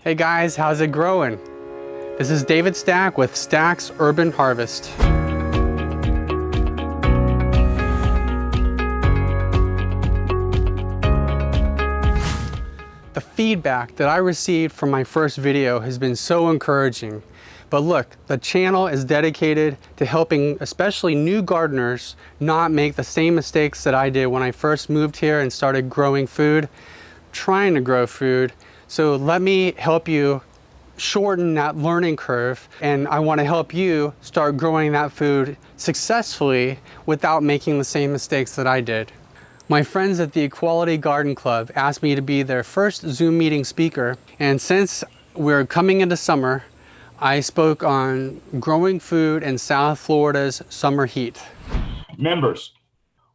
Hey guys, how's it growing? This is David Stack with Stack's Urban Harvest. The feedback that I received from my first video has been so encouraging. But look, the channel is dedicated to helping especially new gardeners not make the same mistakes that I did when I first moved here and started growing food, trying to grow food. So let me help you shorten that learning curve, and I want to help you start growing that food successfully without making the same mistakes that I did. My friends at the Equality Garden Club asked me to be their first Zoom meeting speaker, and since we're coming into summer, I spoke on growing food in South Florida's summer heat. Members,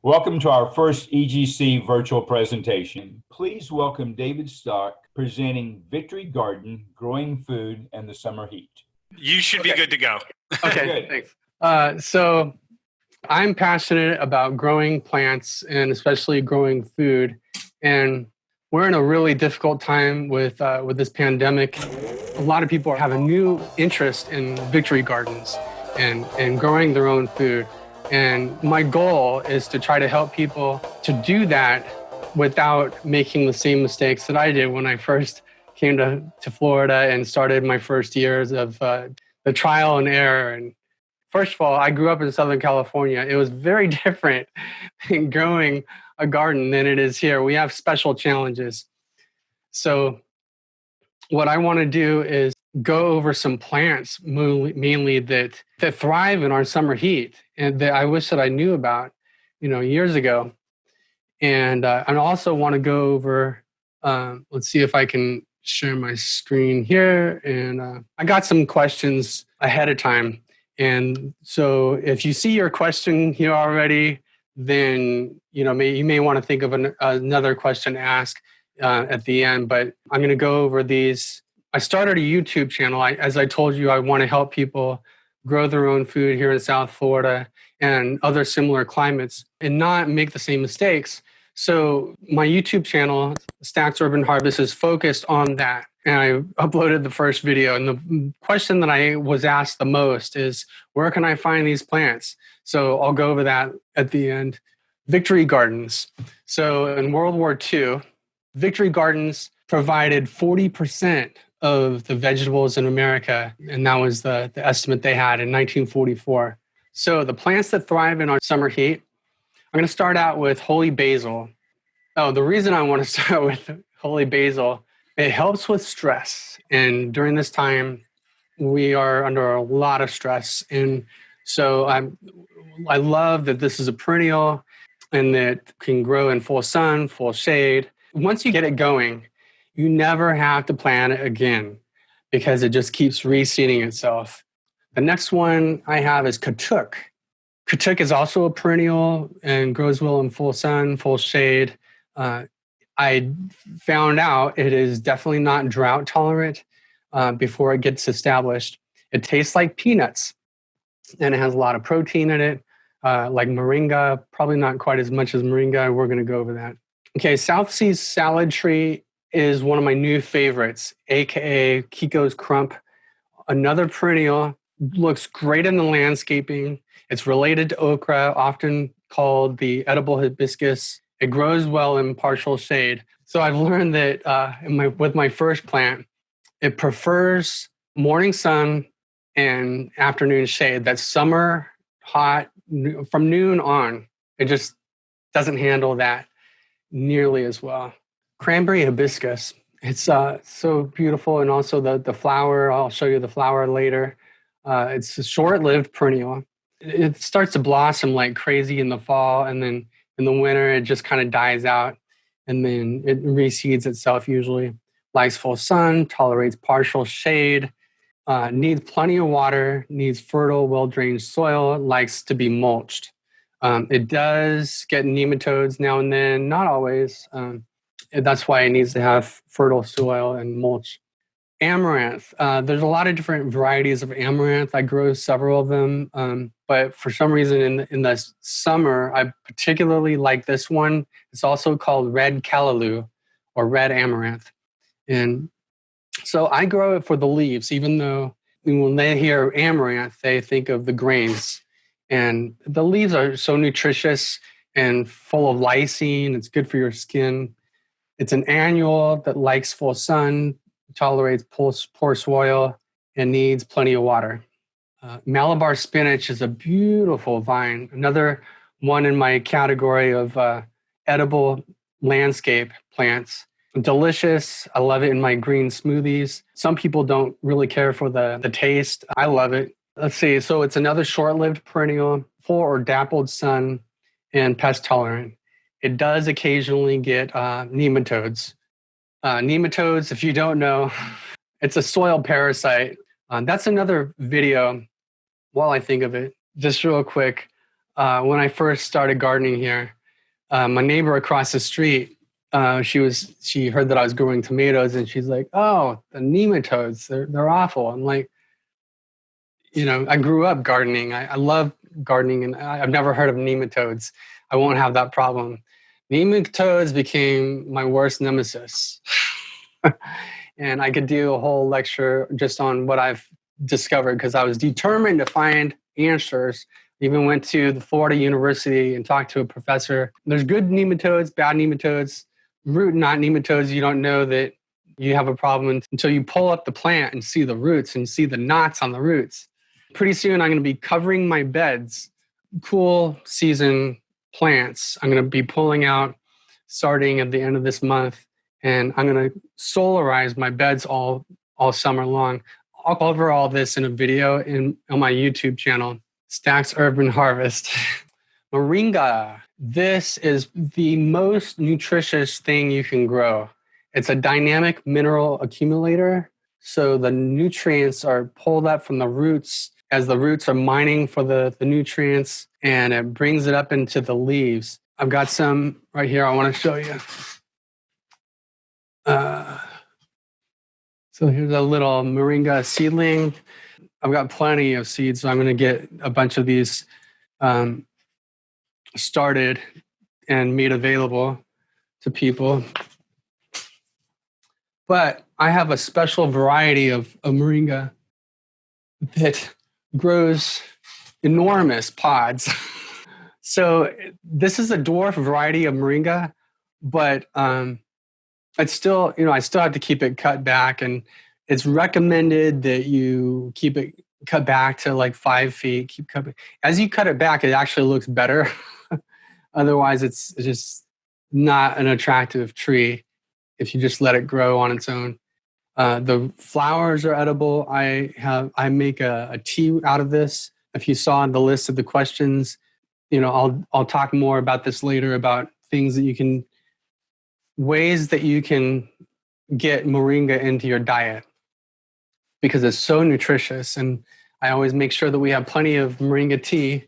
welcome to our first EGC virtual presentation. Please welcome David Stock presenting Victory Garden, Growing Food in the Summer Heat. You should be good to go. Okay, thanks. So I'm passionate about growing plants and especially growing food. And we're in a really difficult time with this pandemic. A lot of people have a new interest in victory gardens and growing their own food. And my goal is to try to help people to do that without making the same mistakes that I did when I first came to Florida and started my first years of the trial and error. And first of all, I grew up in Southern California. It was very different in growing a garden than it is here. We have special challenges. So what I want to do is go over some plants mainly that thrive in our summer heat and that I wish that I knew about, years ago. And I also want to go over, let's see if I can share my screen here. And I got some questions ahead of time. And so if you see your question here already, then you may want to think of another question to ask at the end. But I'm going to go over these. I started a YouTube channel. As I told you, I want to help people grow their own food here in South Florida and other similar climates and not make the same mistakes. So my YouTube channel, Stack's Urban Harvest, is focused on that. And I uploaded the first video. And the question that I was asked the most is, where can I find these plants? So I'll go over that at the end. Victory gardens. So in World War II, victory gardens provided 40% of the vegetables in America. And that was the estimate they had in 1944. So the plants that thrive in our summer heat, I'm going to start out with holy basil. Oh, the reason I want to start with holy basil, it helps with stress. And during this time, we are under a lot of stress. And so I love that this is a perennial and that can grow in full sun, full shade. Once you get it going, you never have to plant it again because it just keeps reseeding itself. The next one I have is katuk. Katuk is also a perennial and grows well in full sun, full shade. I found out it is definitely not drought tolerant before it gets established. It tastes like peanuts and it has a lot of protein in it, like moringa, probably not quite as much as moringa. We're going to go over that. Okay, South Seas salad tree is one of my new favorites, aka Kiko's Crump. Another perennial, looks great in the landscaping. It's related to okra, often called the edible hibiscus. It grows well in partial shade. So I've learned that with my first plant, it prefers morning sun and afternoon shade. That's summer, hot, from noon on. It just doesn't handle that nearly as well. Cranberry hibiscus. It's so beautiful. And also the flower, I'll show you the flower later. It's a short-lived perennial. It starts to blossom like crazy in the fall, and then in the winter, it just kind of dies out, and then it reseeds itself usually. Likes full sun, tolerates partial shade, needs plenty of water, needs fertile, well-drained soil, likes to be mulched. It does get nematodes now and then, not always. That's why it needs to have fertile soil and mulch. Amaranth. There's a lot of different varieties of amaranth. I grow several of them, but for some reason in the summer, I particularly like this one. It's also called red callaloo or red amaranth. And So I grow it for the leaves, even though when they hear amaranth, they think of the grains. And the leaves are so nutritious and full of lysine. It's good for your skin. It's an annual that likes full sun, tolerates poor soil, and needs plenty of water. Malabar spinach is a beautiful vine. Another one in my category of edible landscape plants. Delicious. I love it in my green smoothies. Some people don't really care for the taste. I love it. Let's see. So it's another short-lived perennial, full or dappled sun, and pest tolerant. It does occasionally get nematodes. Nematodes, if you don't know, it's a soil parasite. That's another video while I think of it. Just real quick, when I first started gardening here, my neighbor across the street, she heard that I was growing tomatoes, and she's like, "Oh, the nematodes, they're awful." I'm like, I grew up gardening. I love gardening, and I've never heard of nematodes. I won't have that problem. Nematodes became my worst nemesis. And I could do a whole lecture just on what I've discovered because I was determined to find answers. Even went to the Florida University and talked to a professor. There's good nematodes, bad nematodes, root knot nematodes. You don't know that you have a problem until you pull up the plant and see the roots and see the knots on the roots. Pretty soon I'm going to be covering my beds, cool season plants. I'm going to be pulling out starting at the end of this month, and I'm going to solarize my beds all summer long. I'll cover all this in a video on my YouTube channel, Stacks Urban Harvest. Moringa. This is the most nutritious thing you can grow. It's a dynamic mineral accumulator. So the nutrients are pulled up from the roots as the roots are mining for the nutrients, and it brings it up into the leaves. I've got some right here I want to show you. So here's a little moringa seedling. I've got plenty of seeds, so I'm going to get a bunch of these started and made available to people. But I have a special variety of moringa that grows enormous pods. So this is a dwarf variety of moringa, but it's still, I still have to keep it cut back, and it's recommended that you keep it cut back to like 5 feet. As you cut it back, it actually looks better. Otherwise, it's just not an attractive tree if you just let it grow on its own. The flowers are edible. I make a tea out of this. If you saw on the list of the questions, I'll talk more about this later, about ways that you can get moringa into your diet, because it's so nutritious. And I always make sure that we have plenty of moringa tea.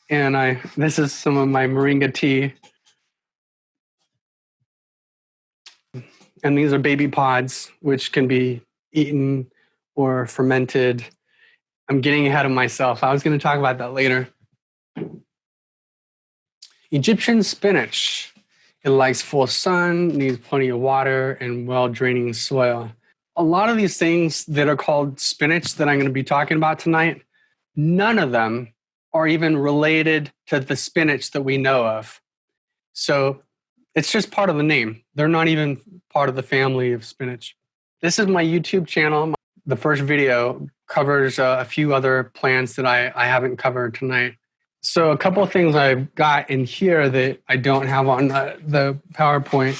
And this is some of my moringa tea. And these are baby pods, which can be eaten or fermented. I'm getting ahead of myself. I was going to talk about that later. Egyptian spinach. It likes full sun, needs plenty of water, and well-draining soil. A lot of these things that are called spinach that I'm going to be talking about tonight, none of them are even related to the spinach that we know of. So it's just part of the name. They're not even part of the family of spinach. This is my YouTube channel. The first video covers a few other plants that I haven't covered tonight. So a couple of things I've got in here that I don't have on the PowerPoint.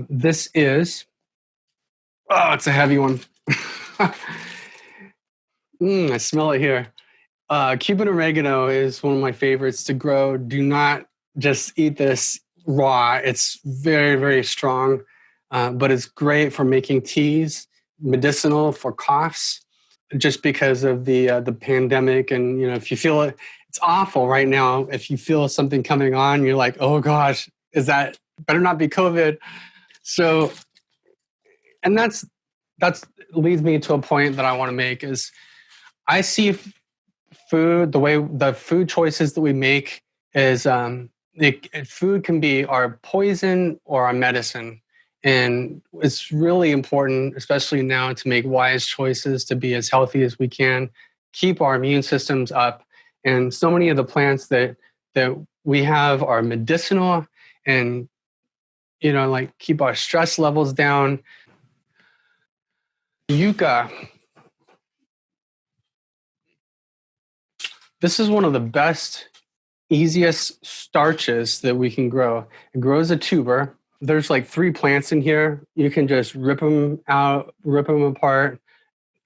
This is, it's a heavy one. I smell it here. Cuban oregano is one of my favorites to grow. Do not just eat this raw. It's very, very strong, but it's great for making teas, medicinal for coughs, just because of the pandemic. And, if you feel it, it's awful right now. If you feel something coming on, you're like, oh gosh, better not be COVID. So, and that's leads me to a point that I want to make is I see food, the way the food choices that we make is food can be our poison or our medicine. And it's really important, especially now, to make wise choices to be as healthy as we can, keep our immune systems up. And so many of the plants that we have are medicinal and, like keep our stress levels down. Yuca. This is one of the best, easiest starches that we can grow. It grows a tuber. There's like 3 plants in here. You can just rip them out, rip them apart.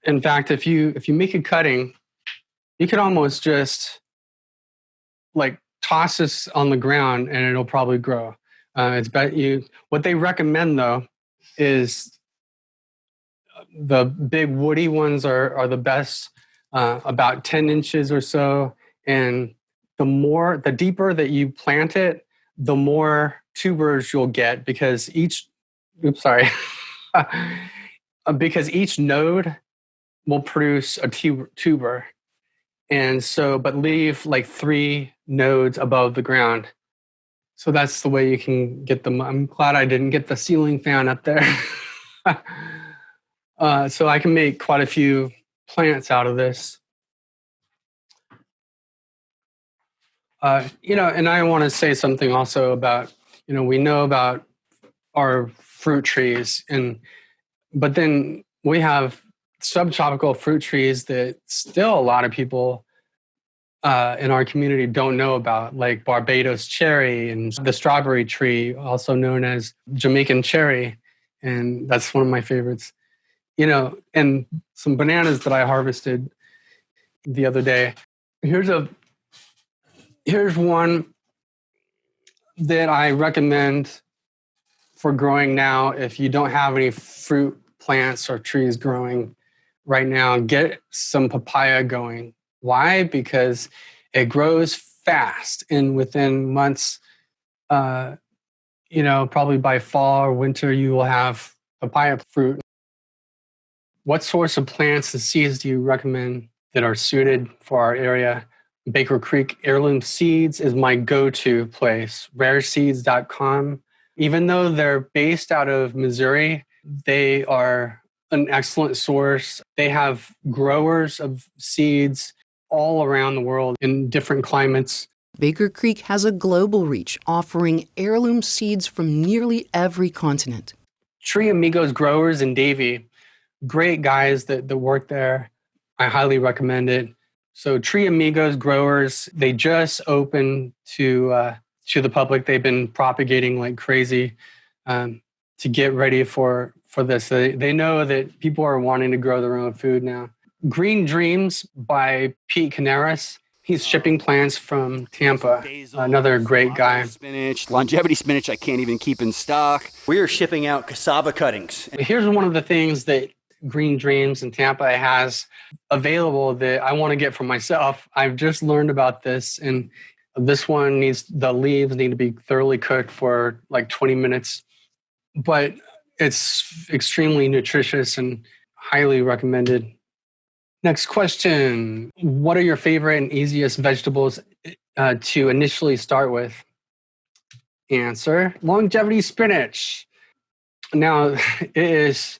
In fact, if you make a cutting, you could almost just like toss this on the ground and it'll probably grow. What they recommend though is the big woody ones are the best, about 10 inches or so. And the deeper that you plant it, the more tubers you'll get because because each node will produce a tuber. And so, but leave like 3 nodes above the ground. So that's the way you can get them. I'm glad I didn't get the ceiling fan up there. So I can make quite a few plants out of this. And I want to say something also about, we know about our fruit trees, but then we have subtropical fruit trees that still a lot of people in our community don't know about, like Barbados cherry and the strawberry tree, also known as Jamaican cherry. And that's one of my favorites. And some bananas that I harvested the other day. Here's one that I recommend for growing now. If you don't have any fruit plants or trees growing right now, get some papaya going. Why? Because it grows fast, and within months, probably by fall or winter, you will have papaya fruit. What sorts of plants and seeds do you recommend that are suited for our area? Baker Creek Heirloom Seeds is my go-to place. Rareseeds.com. Even though they're based out of Missouri, they are an excellent source. They have growers of seeds all around the world in different climates. Baker Creek has a global reach, offering heirloom seeds from nearly every continent. Tree Amigos Growers in Davie, great guys that work there. I highly recommend it. So Tree Amigos Growers, they just opened to the public. They've been propagating like crazy to get ready for this. They know that people are wanting to grow their own food now. Green Dreams by Pete Canaris. He's shipping plants from Tampa. Basil, Another great guy. Spinach, longevity spinach I can't even keep in stock. We are shipping out cassava cuttings. Here's one of the things that Green Dreams in Tampa has available that I want to get for myself. I've just learned about this, and this one the leaves need to be thoroughly cooked for like 20 minutes, but it's extremely nutritious and highly recommended. Next question. What are your favorite and easiest vegetables to initially start with? Answer: longevity spinach. Now, it is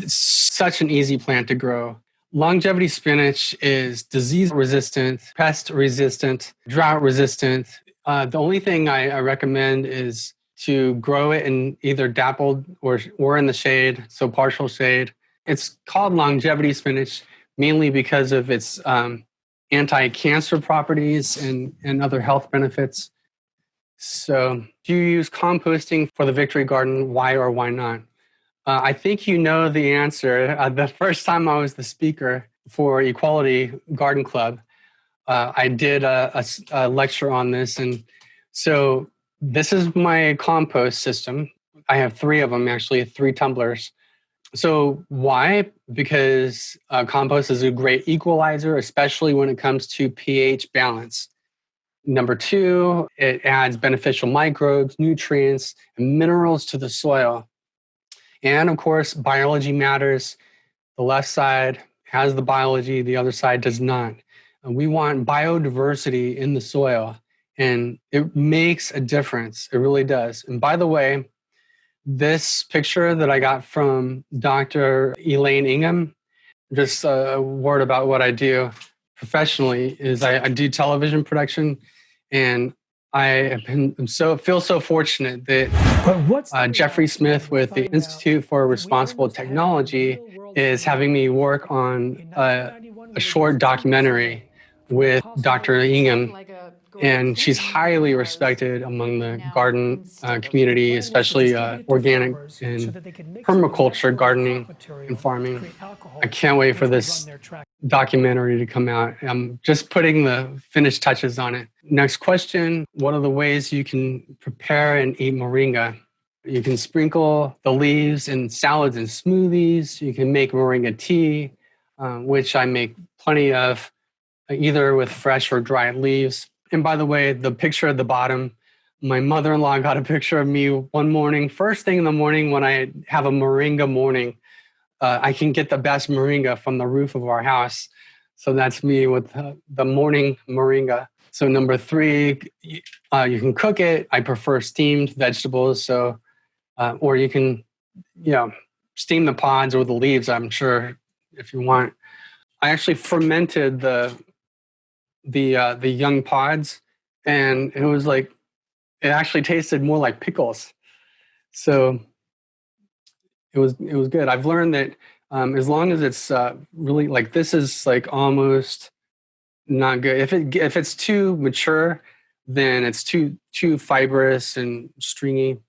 such an easy plant to grow. Longevity spinach is disease resistant, pest resistant, drought resistant. The only thing I recommend is to grow it in either dappled or in the shade, so partial shade. It's called longevity spinach mainly because of its anti-cancer properties and other health benefits. So do you use composting for the Victory Garden? Why or why not? I think you know the answer. The first time I was the speaker for Equality Garden Club, I did a lecture on this. And so this is my compost system. I have 3 of them, actually, 3 tumblers. So why? Because compost is a great equalizer, especially when it comes to pH balance. Number 2, it adds beneficial microbes, nutrients, and minerals to the soil. And of course, biology matters. The left side has the biology, the other side does not. And we want biodiversity in the soil, and it makes a difference. It really does. And by the way, This picture that I got from Dr. Elaine Ingham, just a word about what I do professionally is I do television production, and feel so fortunate that Jeffrey Smith with the Institute for Responsible Technology is having me work on a short documentary with Dr. Ingham, and she's highly respected among the garden community, especially organic and permaculture gardening and farming. I can't wait for this documentary to come out. I'm just putting the finished touches on it. Next question, what are the ways you can prepare and eat moringa? You can sprinkle the leaves in salads and smoothies. You can make moringa tea, which I make plenty of, either with fresh or dried leaves. And by the way, the picture at the bottom, my mother-in-law got a picture of me one morning, first thing in the morning when I have a moringa morning. I can get the best moringa from the roof of our house. So that's me with the morning moringa. So number 3, you can cook it. I prefer steamed vegetables. So, or you can, steam the pods or the leaves, I'm sure, if you want. I actually fermented the young pods, and it was like, it actually tasted more like pickles. So it was good. I've learned that as long as it's really like, this is like almost not good. If it's too mature, then it's too fibrous and stringy.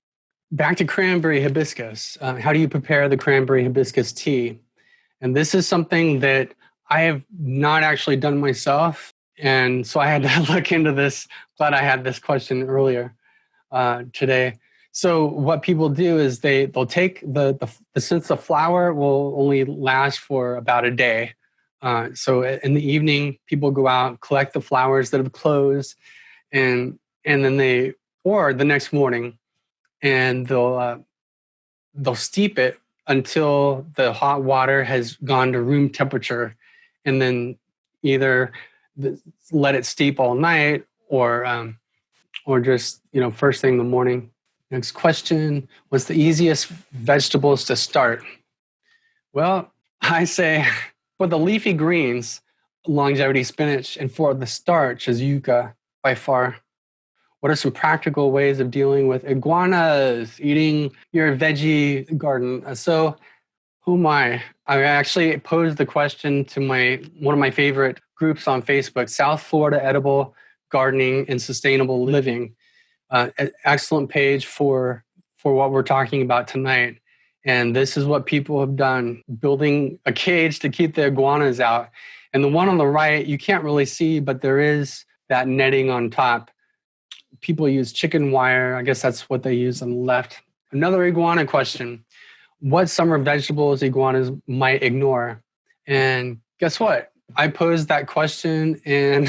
Back to cranberry hibiscus. How do you prepare the cranberry hibiscus tea? And this is something that I have not actually done myself. And so I had to look into this. Glad I had this question earlier today. So what people do is they'll take since the flower will only last for about a day. So in the evening, people go out, collect the flowers that have closed, and then or the next morning, and they'll steep it until the hot water has gone to room temperature, and then either let it steep all night or just first thing in the morning. Next question, what's the easiest vegetables to start? Well, I say for the leafy greens, longevity spinach, and for the starch is yuca by far. What are some practical ways of dealing with iguanas eating your veggie garden? So who am I? I actually posed the question to one of my favorite groups on Facebook, South Florida Edible Gardening and Sustainable Living. Excellent page for what we're talking about tonight. And this is what people have done, building a cage to keep the iguanas out. And the one on the right, you can't really see, but there is that netting on top. People use chicken wire. I guess that's what they use on the left. Another iguana question. What summer vegetables iguanas might ignore? And guess what? I posed that question and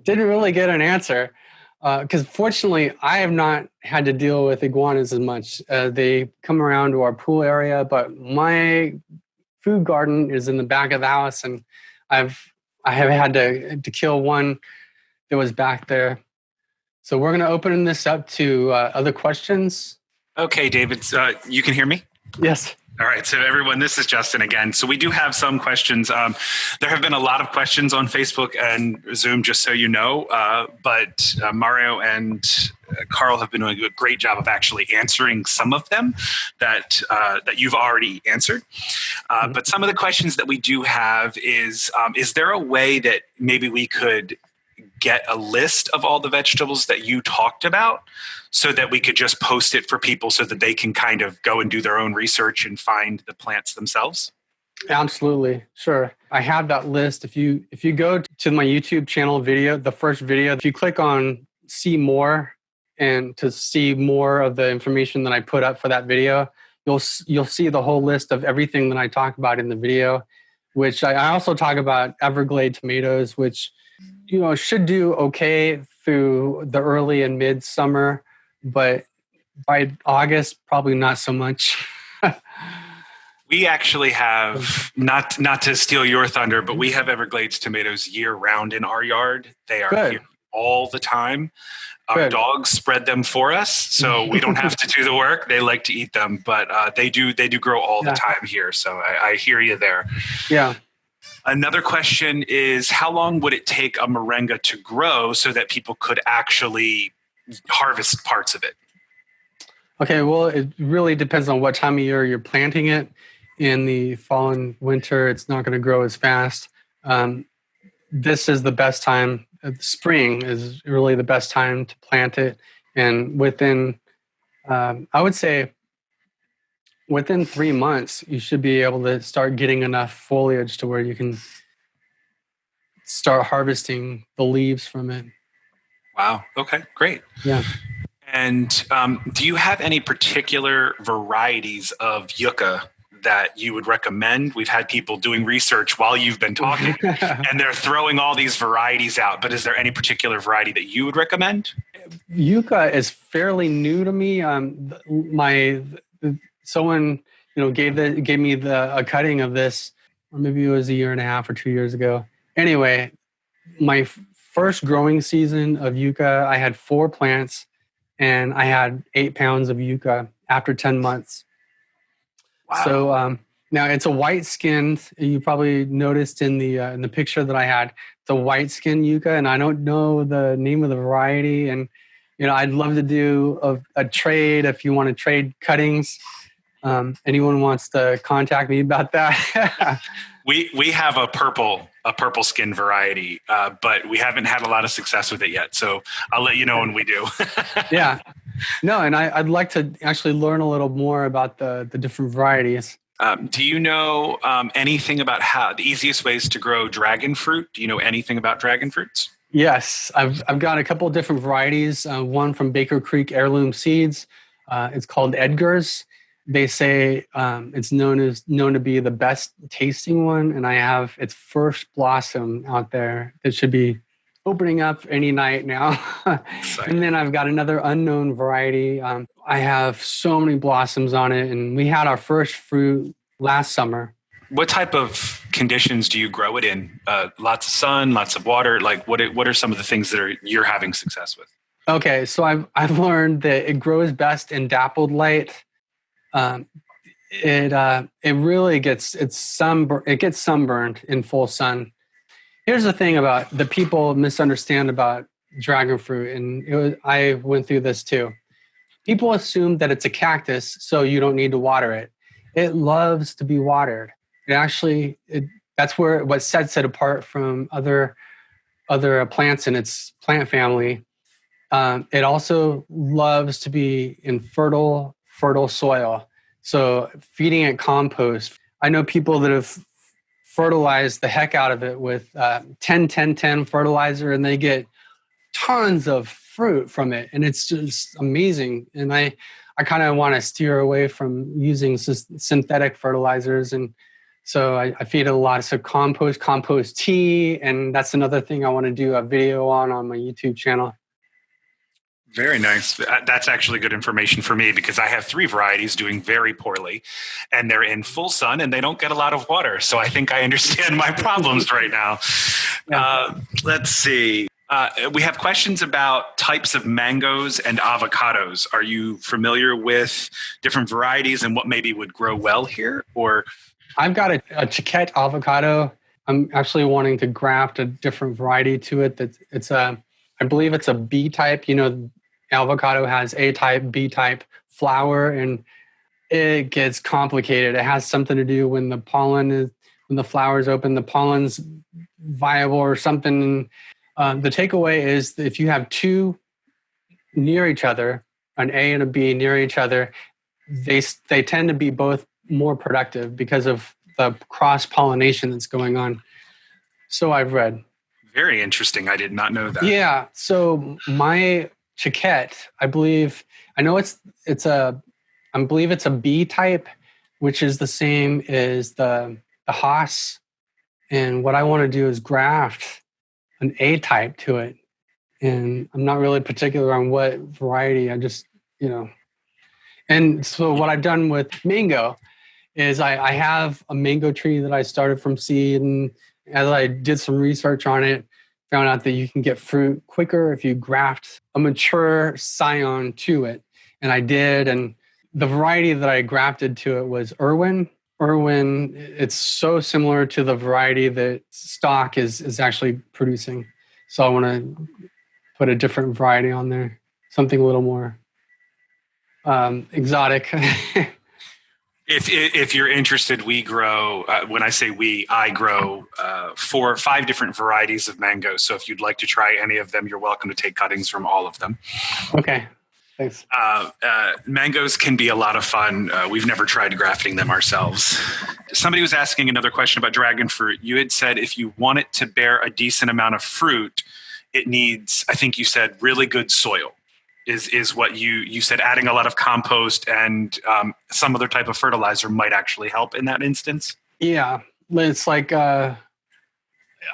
didn't really get an answer. Because fortunately, I have not had to deal with iguanas as much. They come around to our pool area, but my food garden is in the back of the house, and I have had to kill one that was back there. So we're going to open this up to other questions. Okay, David, you can hear me? Yes. All right. So everyone, this is Justin again. So we do have some questions. There have been a lot of questions on Facebook and Zoom, just so you know. But Mario and Carl have been doing a great job of actually answering some of them that you've already answered. But some of the questions that we do have is there a way that maybe we could get a list of all the vegetables that you talked about so that we could just post it for people so that they can kind of go and do their own research and find the plants themselves? Absolutely. Sure. I have that list. If you go to my YouTube channel video, the first video, if you click on see more and to see more of the information that I put up for that video, you'll see the whole list of everything that I talk about in the video, which I also talk about Everglades tomatoes, which should do okay through the early and mid-summer, but by August, probably not so much. We actually have, not to steal your thunder, but we have Everglades tomatoes year-round in our yard. They are Good. here. all the time. Our Good. dogs spread them for us, so we don't have to do the work. They like to eat them, but they do grow all the time here. So I hear you there. Yeah. Another question is, how long would it take a moringa to grow so that people could actually harvest parts of it? Okay, well, it really depends on what time of year you're planting it. In the fall and winter, it's not going to grow as fast. This is the best time. Spring is really the best time to plant it. And within, I would say, within 3 months, you should be able to start getting enough foliage to where you can start harvesting the leaves from it. Wow. Okay, great. Yeah. And do you have any particular varieties of yucca that you would recommend? We've had people doing research while you've been talking, and they're throwing all these varieties out. But is there any particular variety that you would recommend? Yucca is fairly new to me. Someone gave me a cutting of this, or maybe it was a year and a half or 2 years ago. Anyway, my first growing season of yucca, I had 4 plants, and I had 8 pounds of yucca after 10 months. Wow. So now it's a white skinned. You probably noticed in the picture that I had, it's a white skinned yucca, and I don't know the name of the variety. And I'd love to do a trade if you want to trade cuttings. Anyone wants to contact me about that? We have a purple skin variety, but we haven't had a lot of success with it yet. So I'll let you know when we do. Yeah. No, and I'd like to actually learn a little more about the different varieties. Do you know anything about how the easiest ways to grow dragon fruit? Do you know anything about dragon fruits? Yes, I've got a couple of different varieties. One from Baker Creek Heirloom Seeds. It's called Edgar's. They say it's known to be the best tasting one, and I have its first blossom out there. It should be opening up any night now. And then I've got another unknown variety. I have so many blossoms on it, and we had our first fruit last summer. What type of conditions do you grow it in? Lots of sun, lots of water. Like what are some of the things that you're having success with? Okay, so I've learned that it grows best in dappled light. It really gets sunburned in full sun. Here's the thing about the people misunderstand about dragon fruit, and I went through this too. People assume that it's a cactus, so you don't need to water it. It loves to be watered. That's what sets it apart from other plants in its plant family. It also loves to be in fertile soil. So feeding it compost. I know people that have fertilized the heck out of it with 10-10-10 fertilizer, and they get tons of fruit from it, and it's just amazing. And I kind of want to steer away from using synthetic fertilizers, and so I feed it a lot of compost tea, and that's another thing I want to do a video on my YouTube channel. Very nice. That's actually good information for me because I have 3 varieties doing very poorly, and they're in full sun and they don't get a lot of water. So I think I understand my problems right now. Yeah. Let's see. We have questions about types of mangoes and avocados. Are you familiar with different varieties and what maybe would grow well here? Or I've got a Chiquette avocado. I'm actually wanting to graft a different variety to it. I believe it's a B type. Avocado has A type, B type flower, and it gets complicated. It has something to do when the flowers open, the pollen's viable or something. The takeaway is that if you have 2 near each other, an A and a B near each other, they tend to be both more productive because of the cross-pollination that's going on. So I've read. Very interesting. I did not know that. Yeah. So my Chiquette, I believe it's a B type, which is the same as the Haas. And what I want to do is graft an A type to it. And I'm not really particular on what variety. I just, And so what I've done with mango is I have a mango tree that I started from seed, and as I did some research on it, found out that you can get fruit quicker if you graft a mature scion to it. And I did. And the variety that I grafted to it was Irwin. Irwin, it's so similar to the variety that stock is actually producing. So I want to put a different variety on there, something a little more exotic. If you're interested, we grow, when I say we, I grow 4 or 5 different varieties of mangoes. So if you'd like to try any of them, you're welcome to take cuttings from all of them. Okay, thanks. Mangoes can be a lot of fun. We've never tried grafting them ourselves. Somebody was asking another question about dragon fruit. You had said if you want it to bear a decent amount of fruit, it needs, I think you said, really good soil. Is what you said. Adding a lot of compost and some other type of fertilizer might actually help in that instance. Yeah, it's like I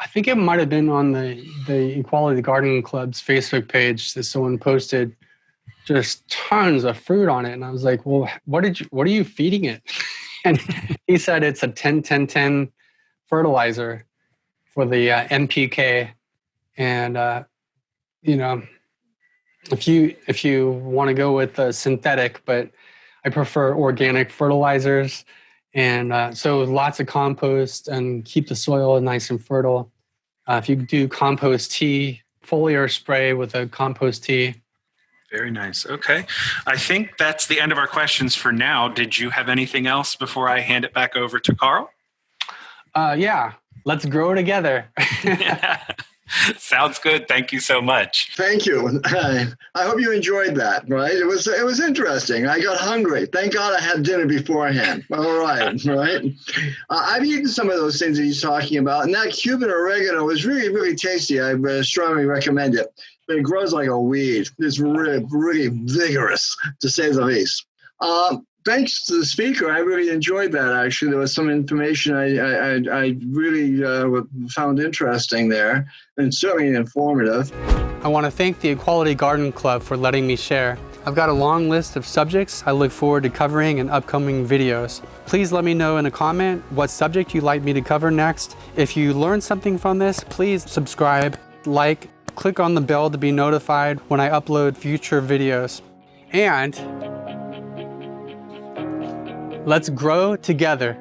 think it might have been on the Equality Garden Club's Facebook page that someone posted just tons of fruit on it, and I was like, "Well, what are you feeding it?" And he said it's a 10-10-10 fertilizer for the NPK, and If you want to go with synthetic, but I prefer organic fertilizers, and so lots of compost and keep the soil nice and fertile. If you do compost tea, foliar spray with a compost tea. Very nice. Okay. I think that's the end of our questions for now. Did you have anything else before I hand it back over to Carl? Yeah, let's grow together. Sounds good. Thank you so much. Thank you. I hope you enjoyed that, right? It was interesting. I got hungry. Thank God I had dinner beforehand. All right. I've eaten some of those things that he's talking about, and that Cuban oregano is really, really tasty. I strongly recommend it. But it grows like a weed. It's really, really vigorous, to say the least. Thanks to the speaker. I really enjoyed that, actually. There was some information I really found interesting there, and certainly informative. I want to thank the Equality Garden Club for letting me share. I've got a long list of subjects I look forward to covering in upcoming videos. Please let me know in a comment what subject you'd like me to cover next. If you learned something from this, please subscribe, like, click on the bell to be notified when I upload future videos. And let's grow together.